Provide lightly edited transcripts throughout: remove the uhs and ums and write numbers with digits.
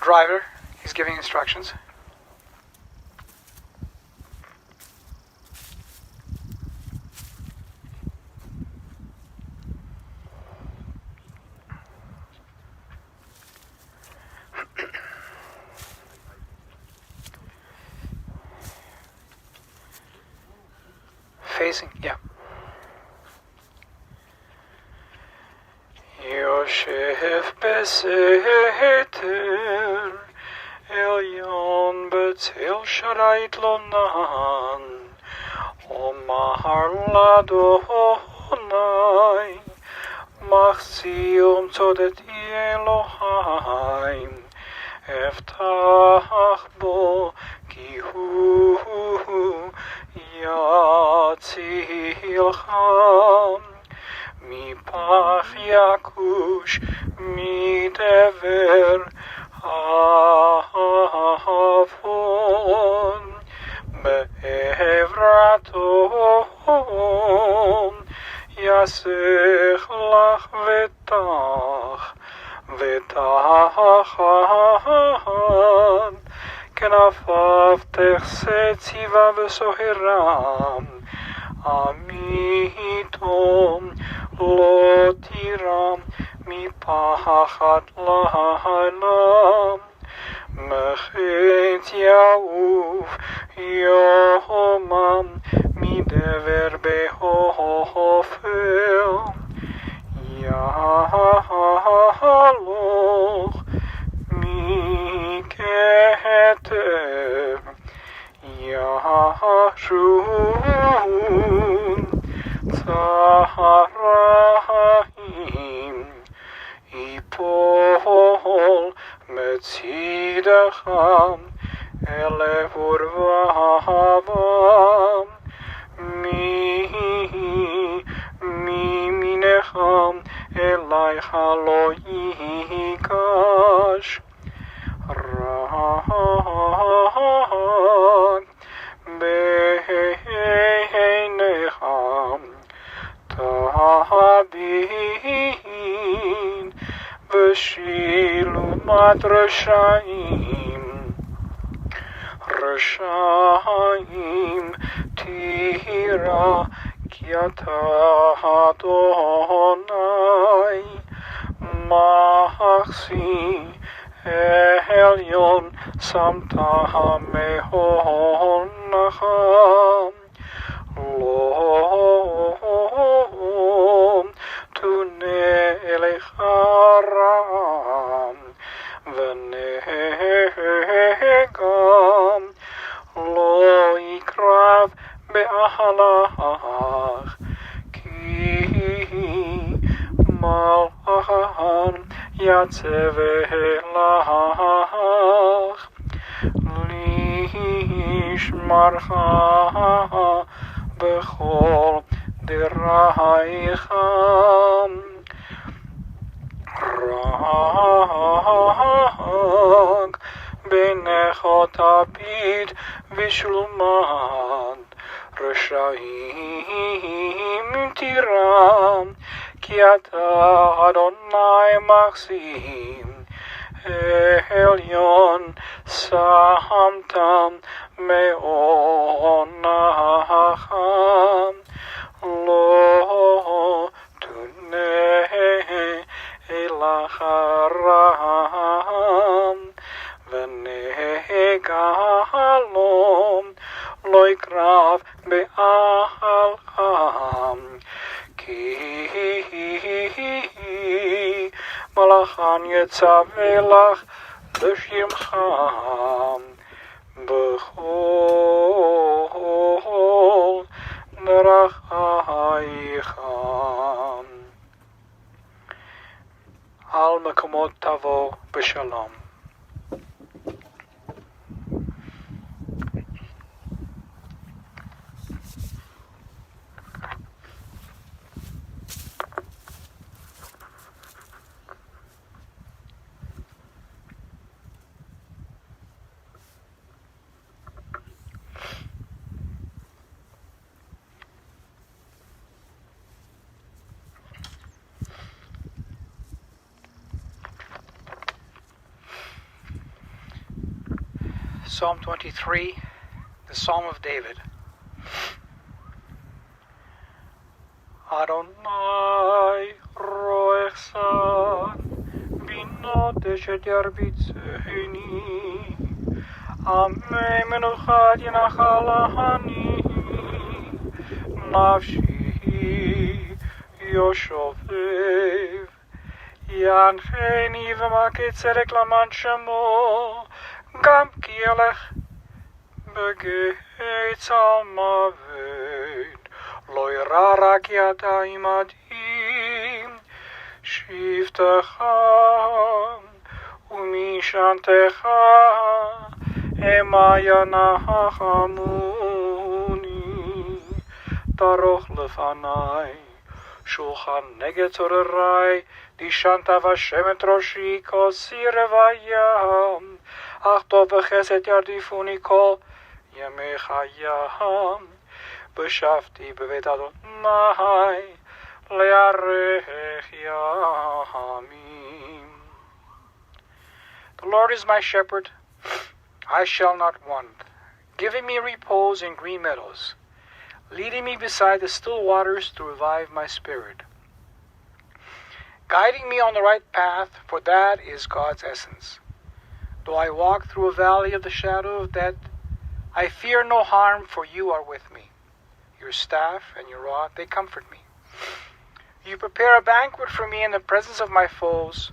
driver. He's giving instructions. Facing, yeah. יושב בסתר עליון בצל שרת לונן אומר לאדוני מחציום צודתי אלוהים אפתח בו כי הוא יצילך מפח יכוש מדבר עוון בעברתו יסך לך ותחת כנפיו תחסה ציבה וסוהרם עמיתום לא תירם מפחד לילה מחץ יעוף יומם מדבר באופל יהלוך מכתב ישון צרעים יפול מצידך אל עבור ובם מימינך אלייך לא ייגש רק בעיניך תביט ושילומת רשעים תירא כי אתה אדוני מחסי עליון שמת מעונך לא תונה אליך רעם ונגם לא יקרב באהלך כי מלאכן יצב אלך לשמרך בכל דרייך רק בעיניך תביט ושולמן רשעים תירא כי אתה אדוני מחסים עליון שמתם מעונך לא תונה אליך רעם ונגלום לא יקרב באהלך כי מלאכן יצווה לך לשמך בכל דרכייך. על מקומות תבוא בשלום. Psalm 23, the Psalm of David. Adonai roechsan binotesh et yarbitzeni amei menuchat yenachalani nafshi yoshovev yancheni v'makei tzedek laman shamo gam ki elech begei tzalmavet lo ira rak yata imadi shiftecha umishantecha ema yanachamuni taroch lefanai shulchan neged tzorrai dishanta v'Hashem et roshi kol sirevayam ach tov v'chesed yardifuni kol yemei chayam b'shavti b'beit Adonai le'arech yamim. The Lord is my shepherd, I shall not want, giving me repose in green meadows, leading me beside the still waters to revive my spirit, guiding me on the right path, for that is God's essence. Though I walk through a valley of the shadow of death, I fear no harm, for you are with me. Your staff and your rod, they comfort me. You prepare a banquet for me in the presence of my foes.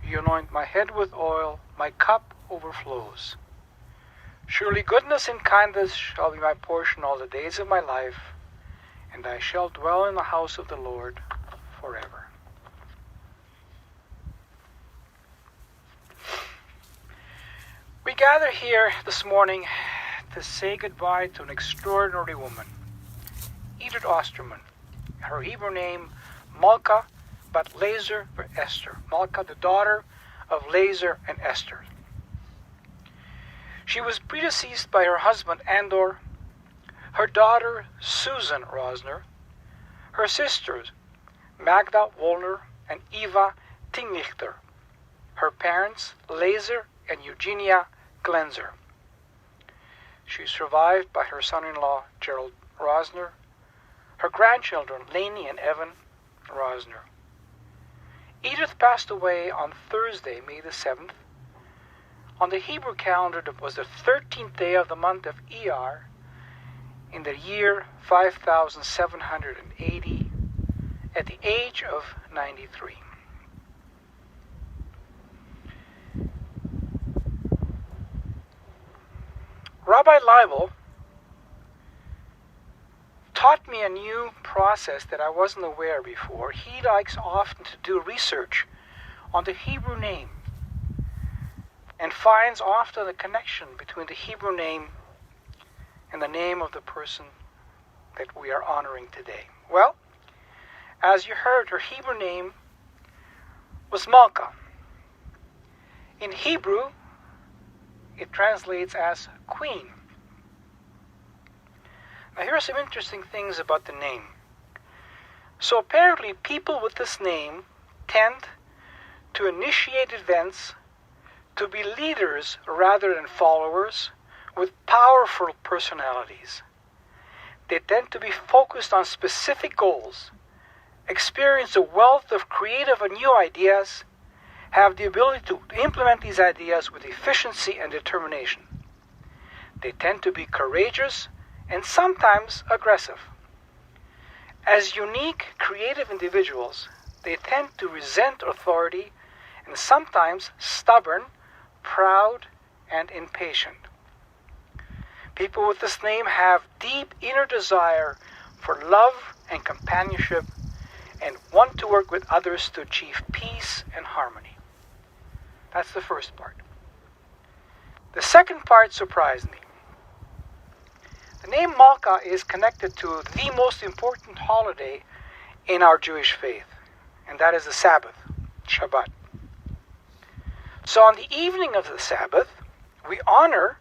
You anoint my head with oil, my cup overflows. Surely goodness and kindness shall be my portion all the days of my life, and I shall dwell in the house of the Lord forever. We gather here this morning to say goodbye to an extraordinary woman, Edith Osztermann. Her Hebrew name, Malka, but Lazer for Esther. Malka, the daughter of Lazer and Esther. She was predeceased by her husband Andor, her daughter Susan Rosner, her sisters Magda Wollner and Eva Tinglichter, her parents Lazer and Eugenia Glenzer. She is survived by her son-in-law Gerald Rosner, her grandchildren Lainey and Evan Rosner. Edith passed away on Thursday, May the 7th. On the Hebrew calendar, it was the 13th day of the month of Iyar in the year 5780 at the age of 93. Rabbi Leibel taught me a new process that I wasn't aware before. He likes often to do research on the Hebrew name and finds often a connection between the Hebrew name and the name of the person that we are honoring today. Well, as you heard, her Hebrew name was Malka. In Hebrew, it translates as queen. Now here are some interesting things about the name. So apparently people with this name tend to initiate events, to be leaders rather than followers, with powerful personalities. They tend to be focused on specific goals, experience a wealth of creative and new ideas, have the ability to implement these ideas with efficiency and determination. They tend to be courageous and sometimes aggressive. As unique, creative individuals, they tend to resent authority and sometimes stubborn, proud, and impatient. People with this name have deep inner desire for love and companionship and want to work with others to achieve peace and harmony. That's the first part. The second part surprised me. The name Malka is connected to the most important holiday in our Jewish faith, and that is the Sabbath, Shabbat. So on the evening of the Sabbath, we honor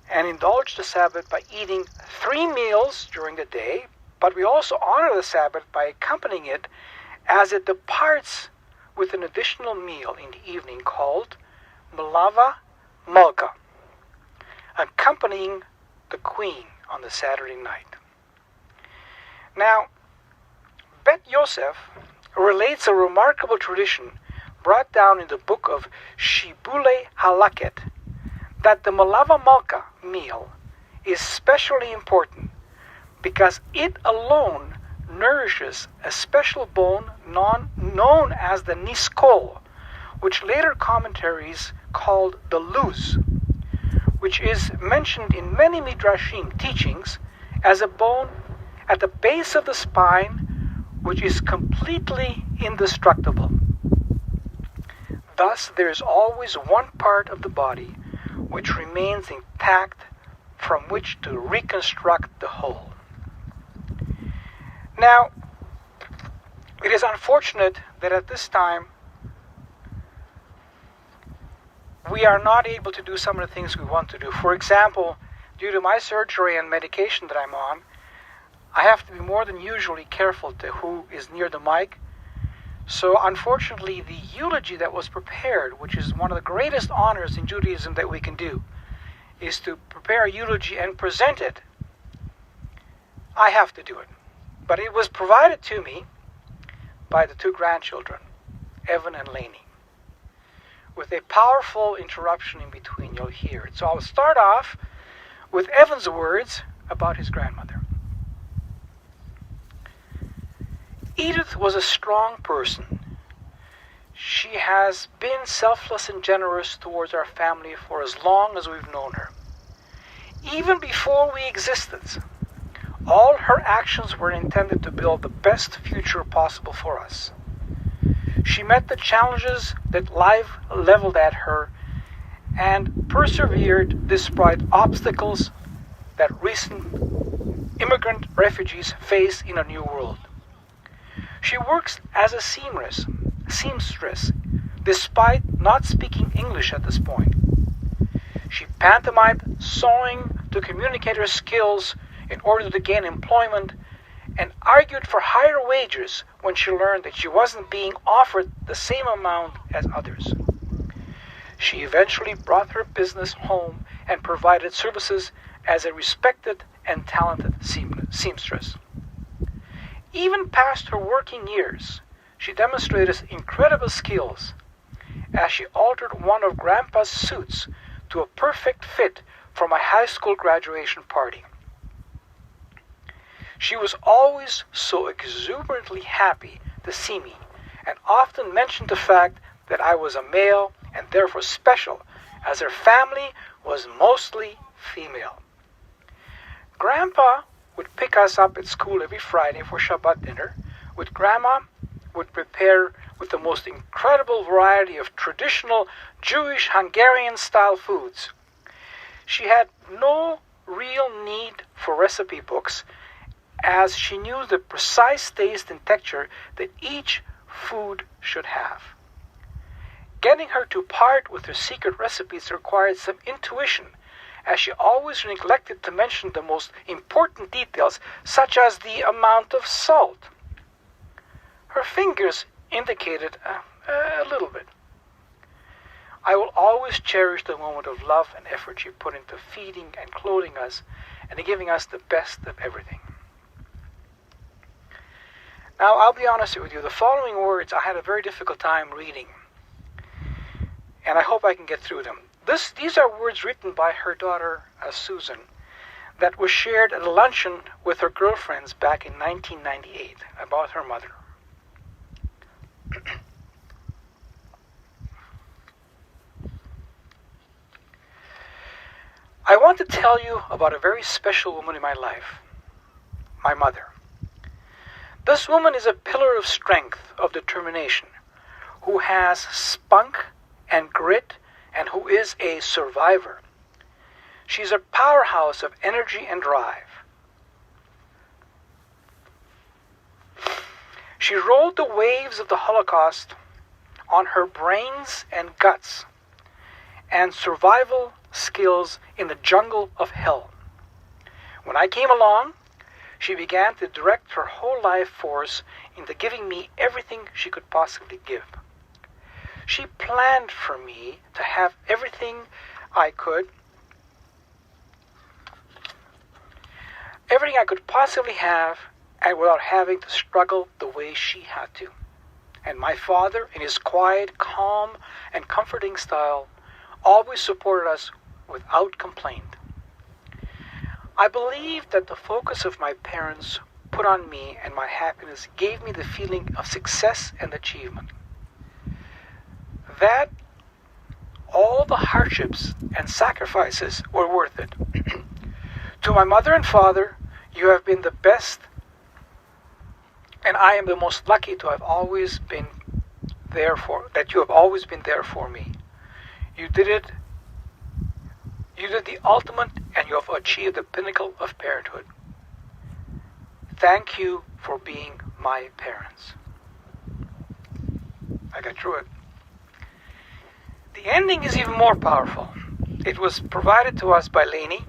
and indulge the Sabbath by eating 3 meals during the day, but we also honor the Sabbath by accompanying it as it departs with an additional meal in the evening called Malava Malka. accompanying the Queen on the Saturday night. Now, Bet Yosef relates a remarkable tradition brought down in the book of Shibule Halaket that the Malava Malka meal is specially important because it alone nourishes a special bone known as the niskol, which later commentaries called the luz, which is mentioned in many midrashim teachings as a bone at the base of the spine which is completely indestructible. Thus, there is always one part of the body which remains intact from which to reconstruct the whole. Now, it is unfortunate that at this time we are not able to do some of the things we want to do. For example, due to my surgery and medication that I'm on, I have to be more than usually careful to who is near the mic. So unfortunately, the eulogy that was prepared, which is one of the greatest honors in Judaism that we can do, is to prepare a eulogy and present it. I have to do it. But it was provided to me by the two grandchildren, Evan and Lainey, with a powerful interruption in between. You'll hear it. So I'll start off with Evan's words about his grandmother. Edith was a strong person. She has been selfless and generous towards our family for as long as we've known her. Even before we existed, all her actions were intended to build the best future possible for us. She met the challenges that life leveled at her and persevered despite obstacles that recent immigrant refugees face in a new world. She works as a seamstress, despite not speaking English at this point. She pantomimed sewing to communicate her skills in order to gain employment, and argued for higher wages when she learned that she wasn't being offered the same amount as others. She eventually brought her business home and provided services as a respected and talented seamstress. Even past her working years, she demonstrated incredible skills as she altered one of Grandpa's suits to a perfect fit for my high school graduation party. She was always so exuberantly happy to see me and often mentioned the fact that I was a male and therefore special, as her family was mostly female. Grandpa would pick us up at school every Friday for Shabbat dinner, with Grandma would prepare with the most incredible variety of traditional Jewish Hungarian-style foods. She had no real need for recipe books, as she knew the precise taste and texture that each food should have. Getting her to part with her secret recipes required some intuition, as she always neglected to mention the most important details, such as the amount of salt. Her fingers indicated a little bit. I will always cherish the moment of love and effort she put into feeding and clothing us and giving us the best of everything. Now, I'll be honest with you, the following words I had a very difficult time reading, and I hope I can get through them. These are words written by her daughter, Susan, that was shared at a luncheon with her girlfriends back in 1998 about her mother. I want to tell you about a very special woman in my life, my mother. This woman is a pillar of strength, of determination, who has spunk and grit, and who is a survivor. She's a powerhouse of energy and drive. She rode the waves of the Holocaust on her brains and guts and survival skills in the jungle of hell. When I came along, she began to direct her whole life force into giving me everything she could possibly give. She planned for me to have everything I could everything I could possibly have, and without having to struggle the way she had to. And my father, in his quiet, calm, and comforting style, always supported us without complaint. I believe that the focus of my parents put on me and my happiness gave me the feeling of success and achievement. That all the hardships and sacrifices were worth it. To my mother and father, you have been the best, and I am the most lucky to have always been there that you have always been there for me. You did the ultimate, and you have achieved the pinnacle of parenthood. Thank you for being my parents. I got through it. The ending is even more powerful. It was provided to us by Lainey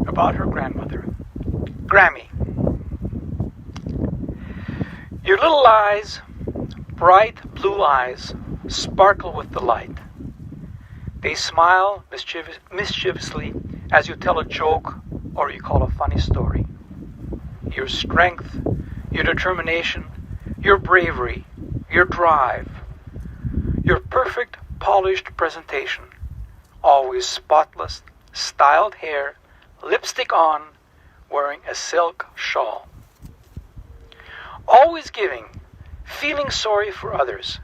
about her grandmother, Grammy. Your little eyes, bright blue eyes, sparkle with delight. They smile mischievously as you tell a joke or you call a funny story. Your strength, your determination, your bravery, your drive, your perfect polished presentation, always spotless, styled hair, lipstick on, wearing a silk shawl. Always giving, feeling sorry for others,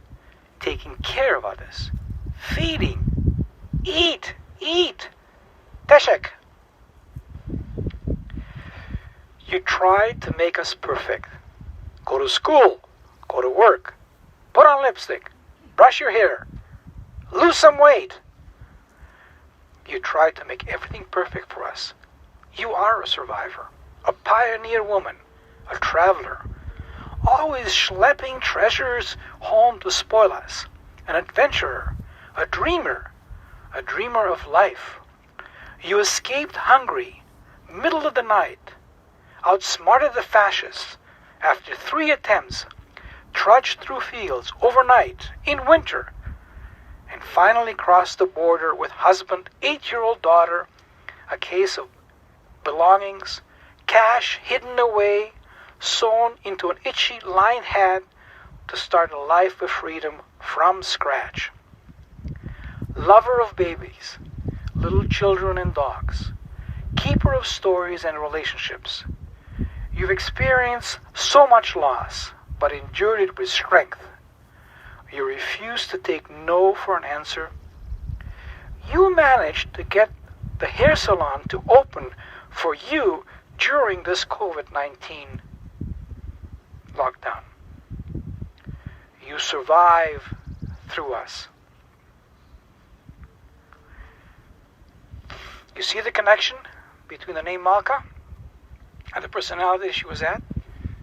taking care of others, feeding, eat, Teshek. You tried to make us perfect. Go to school, go to work, put on lipstick, brush your hair, lose some weight. You tried to make everything perfect for us. You are a survivor, a pioneer woman, a traveler, always schlepping treasures home to spoil us, an adventurer, a dreamer of life. You escaped hungry, middle of the night, outsmarted the fascists after 3 attempts, trudged through fields overnight in winter, and finally crossed the border with husband, 8-year-old daughter, a case of belongings, cash hidden away, sewn into an itchy lined hat to start a life of freedom from scratch. Lover of babies, little children and dogs, keeper of stories and relationships. You've experienced so much loss, but endured it with strength. You refused to take no for an answer. You managed to get the hair salon to open for you during this COVID-19 lockdown. You survive through us. You see the connection between the name Malka and the personality she was at?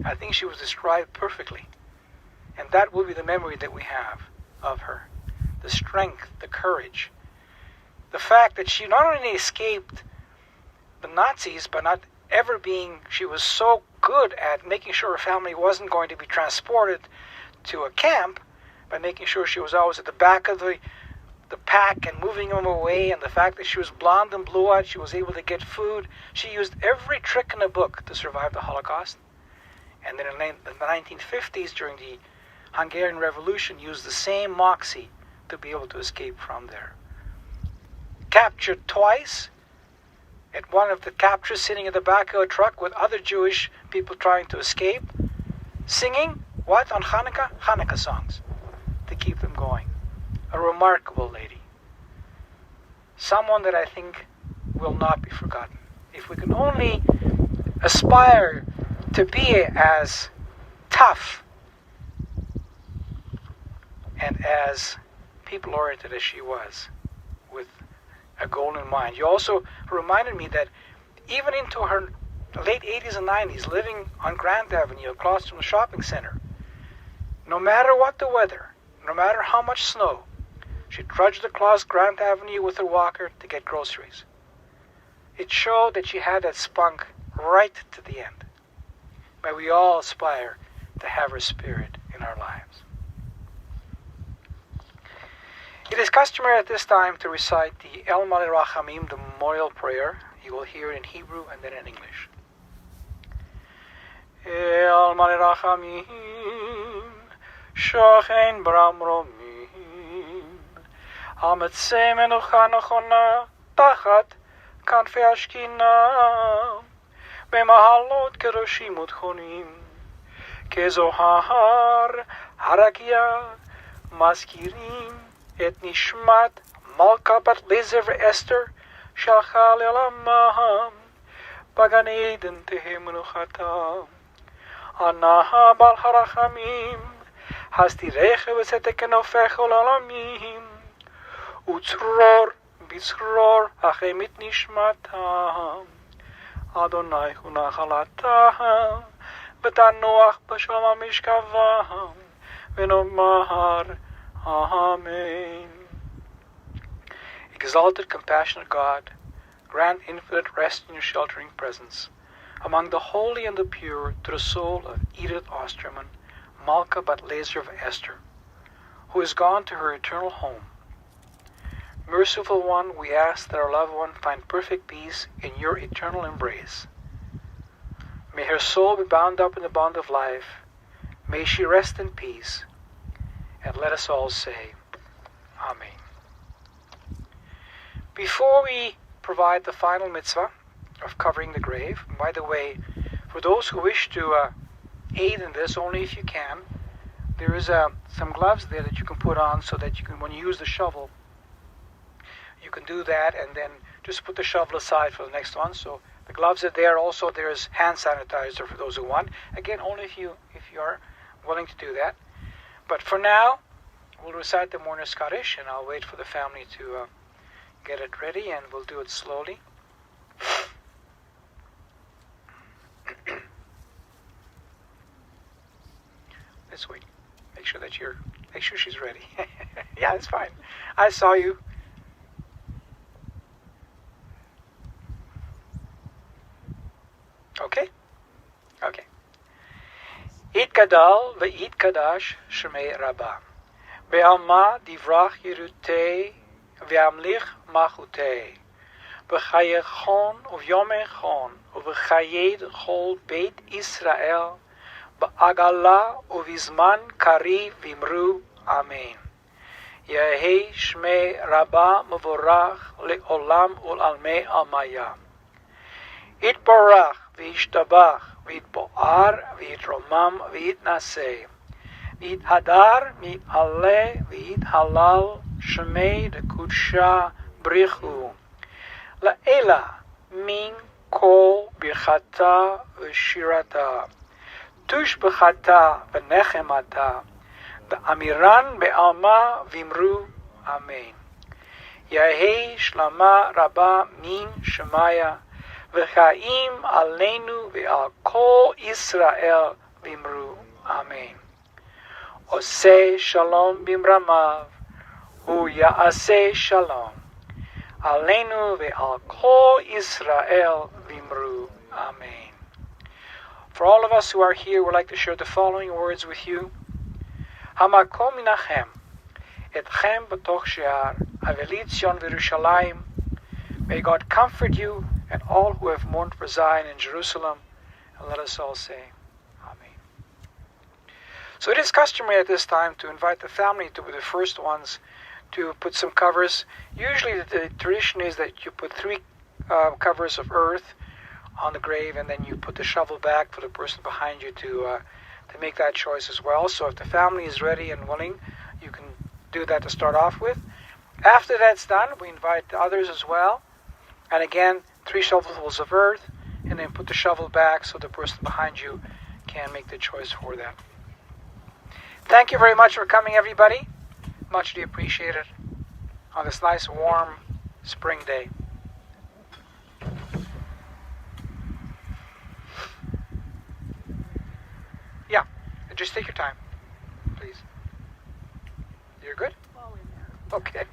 I think she was described perfectly. And that will be the memory that we have of her. The strength, the courage. The fact that she not only escaped the Nazis, but not ever being, she was so good at making sure her family wasn't going to be transported to a camp, by making sure she was always at the back of the pack and moving them away, and the fact that she was blonde and blue-eyed, she was able to get food. She used every trick in the book to survive the Holocaust. And then in the 1950s, during the Hungarian Revolution, used the same moxie to be able to escape from there. Captured twice, at one of the captures sitting in the back of a truck with other Jewish people trying to escape, singing, what, on Hanukkah? Hanukkah songs, to keep them going. A remarkable lady. Someone that I think will not be forgotten. If we can only aspire to be as tough and as people-oriented as she was, with a goal in mind. You also reminded me that even into her late 80s and 90s, living on Grand Avenue across from the shopping center, no matter what the weather, no matter how much snow, she trudged across Grand Avenue with her walker to get groceries. It showed that she had that spunk right to the end. May we all aspire to have her spirit in our lives. It is customary at this time to recite the El Malei Rachamim, the memorial prayer. You will hear it in Hebrew and then in English. El Malirachamim, Shochein Bramromim, Ametzei Menucha Nachona, Tachat Kanfei Ashkina, Bemahalot Keroshim Utchonim, Kezohar Harakia, Maskirim, Et Nishmat, Malka Bat Lezer Esther, Shalcha Le'olamam, Bagan Eden Tehe Menuchatam, Anaha Bal Harachamim, Hastireche V'Zetekenofecha L'Olamim, Utzror Bitzror Achemit Nishmatam, Adonai Hunachalatam, V'Tanoach B'Shalom HaMishkavam, V'Nomar Amen. Exalted, compassionate God, grant infinite rest in your sheltering presence among the holy and the pure to the soul of Edith Osztermann, Malka Bat Lezer of Esther, who is gone to her eternal home. Merciful One, we ask that our loved one find perfect peace in your eternal embrace. May her soul be bound up in the bond of life. May she rest in peace. And let us all say, Amen. Before we provide the final mitzvah of covering the grave, and by the way, for those who wish to aid in this, only if you can, there is some gloves there that you can put on so that you can, when you use the shovel, you can do that and then just put the shovel aside for the next one. So the gloves are there. Also, there's hand sanitizer for those who want. Again, only if you are willing to do that. But for now, we'll recite the Mourner's Kaddish, and I'll wait for the family to get it ready, and we'll do it slowly. Let's wait. Make sure she's ready. Yeah, it's fine. I saw you. Okay? Okay. Yitgadal ve'yitkadash shmei Rabbah. Be'alma divrach Yerutei ve'amlich machutei. B'chayechon uvyomechon u'b'chayed chol Beit Israel ba'agala uvizman kari vimru. Amen. Yehei shmei Rabbah mevorach le'olam ul'almei almaya. Itbarach v'ishtabach v'itboar v'yitromam v'yitnaseh. V'yithadar v'yit'aleh v'yithalal shmei dekudsha brichu. La'ela min kol birchata v'shirata. Tush b'chata v'nechemata. V'amiran be'alma v'imru. Amen. Yahei shlama rabba min shemaya. V'chaim aleinu ve'al kol Israel v'imru. Amen. Oseh shalom bimramav, hu ya'aseh shalom. Aleinu ve'al kol Israel v'imru. Amen. For all of us who are here, we'd like to share the following words with you. Hamakom minachem, etchem b'toch she'ar, avelit Zion v'Yerushalayim. May God comfort you and all who have mourned for Zion in Jerusalem. And let us all say, Amen. So it is customary at this time to invite the family to be the first ones to put some covers. Usually the tradition is that you put 3 covers of earth on the grave, and then you put the shovel back for the person behind you to make that choice as well. So if the family is ready and willing, you can do that to start off with. After that's done, we invite the others as well. And again, 3 shovelfuls of earth, and then put the shovel back so the person behind you can make the choice for that. Thank you very much for coming, everybody. Muchly appreciated on this nice, warm spring day. Yeah, just take your time, please. You're good? Okay.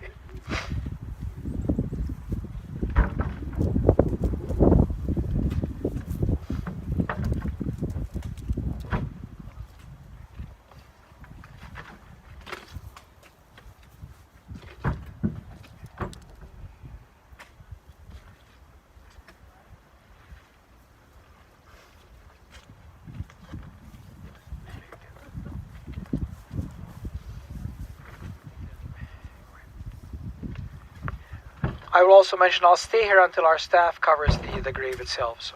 I will also mention I'll stay here until our staff covers the grave itself. So.